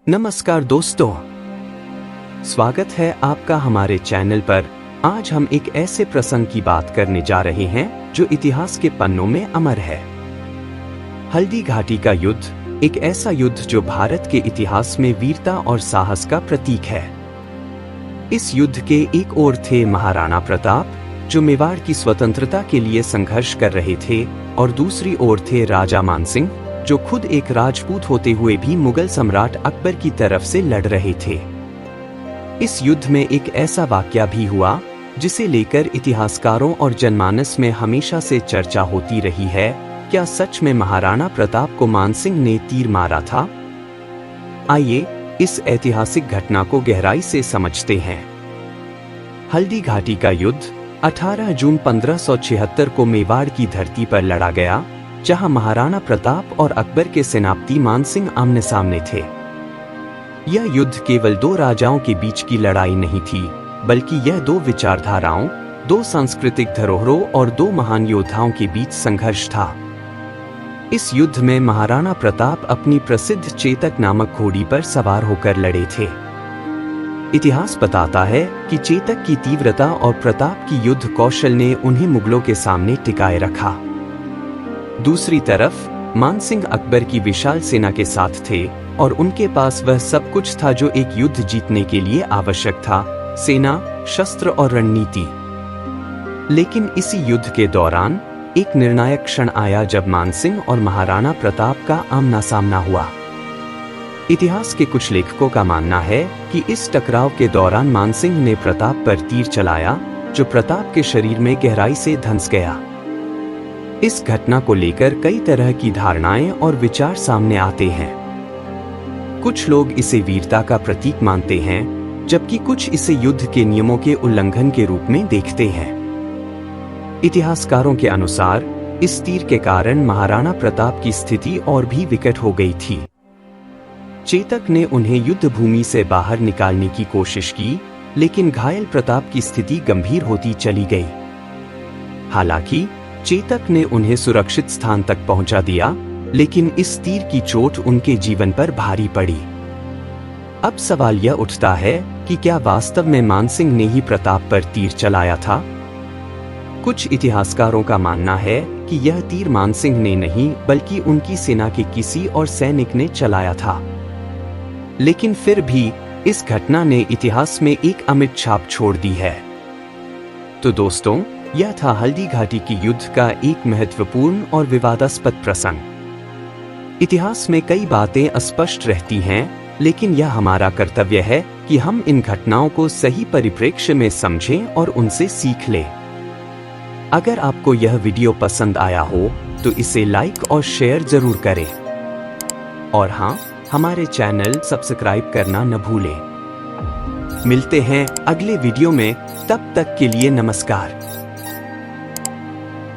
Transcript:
नमस्कार दोस्तों, स्वागत है आपका हमारे चैनल पर। आज हम एक ऐसे प्रसंग की बात करने जा रहे हैं जो इतिहास के पन्नों में अमर है। हल्दी घाटी का युद्ध, एक ऐसा युद्ध जो भारत के इतिहास में वीरता और साहस का प्रतीक है। इस युद्ध के एक ओर थे महाराणा प्रताप, जो मेवाड़ की स्वतंत्रता के लिए संघर्ष कर रहे थे, और दूसरी ओर थे राजा मानसिंह, जो खुद एक राजपूत होते हुए भी मुगल सम्राट अकबर की तरफ से लड़ रहे थे। इस युद्ध में एक ऐसा वाकया भी हुआ जिसे लेकर इतिहासकारों और जनमानस में हमेशा से चर्चा होती रही है। क्या सच में महाराणा प्रताप को मानसिंह ने तीर मारा था? आइए इस ऐतिहासिक घटना को गहराई से समझते हैं। हल्दी घाटी का युद्ध 18 जून 1576 को मेवाड़ की धरती पर लड़ा गया, जहां महाराणा प्रताप और अकबर के सेनापति मानसिंह आमने सामने थे। यह युद्ध केवल दो राजाओं के बीच की लड़ाई नहीं थी, बल्कि यह दो विचारधाराओं, दो सांस्कृतिक धरोहरों और दो महान योद्धाओं के बीच संघर्ष था। इस युद्ध में महाराणा प्रताप अपनी प्रसिद्ध चेतक नामक घोड़ी पर सवार होकर लड़े थे। इतिहास बताता है कि चेतक की तीव्रता और प्रताप की युद्ध कौशल ने उन्हें मुगलों के सामने टिकाए रखा। दूसरी तरफ मानसिंह अकबर की विशाल सेना के साथ थे, और उनके पास वह सब कुछ था जो एक युद्ध जीतने के लिए आवश्यक था: सेना, शस्त्र और रणनीति। लेकिन इसी युद्ध के दौरान एक निर्णायक क्षण आया जब मानसिंह और महाराणा प्रताप का आमना सामना हुआ। इतिहास के कुछ लेखकों का मानना है कि इस टकराव के दौरान मानसिंह ने प्रताप पर तीर चलाया, जो प्रताप के शरीर में गहराई से धंस गया। इस घटना को लेकर कई तरह की धारणाएं और विचार सामने आते हैं। कुछ लोग इसे वीरता का प्रतीक मानते हैं, जबकि कुछ इसे युद्ध के नियमों के उल्लंघन के रूप में देखते हैं। इतिहासकारों के अनुसार इस तीर के कारण महाराणा प्रताप की स्थिति और भी विकट हो गई थी। चेतक ने उन्हें युद्ध भूमि से बाहर निकालने की कोशिश की, लेकिन घायल प्रताप की स्थिति गंभीर होती चली गई। हालांकि चेतक ने उन्हें सुरक्षित स्थान तक पहुंचा दिया, लेकिन इस तीर की चोट उनके जीवन पर भारी पड़ी। अब सवाल यह उठता है कि क्या वास्तव में मानसिंह ने ही प्रताप पर तीर चलाया था? कुछ इतिहासकारों का मानना है कि यह तीर मानसिंह ने नहीं, बल्कि उनकी सेना के किसी और सैनिक ने चलाया था। लेकिन फिर भी इस घटना ने इतिहास में एक अमिट छाप छोड़ दी है। तो दोस्तों, यह था हल्दी घाटी की युद्ध का एक महत्वपूर्ण और विवादास्पद प्रसंग। इतिहास में कई बातें अस्पष्ट रहती हैं, लेकिन यह हमारा कर्तव्य है कि हम इन घटनाओं को सही परिप्रेक्ष्य में समझें और उनसे सीख लें। अगर आपको यह वीडियो पसंद आया हो तो इसे लाइक और शेयर जरूर करें, और हाँ, हमारे चैनल सब्सक्राइब करना न भूलें। मिलते हैं अगले वीडियो में, तब तक के लिए नमस्कार।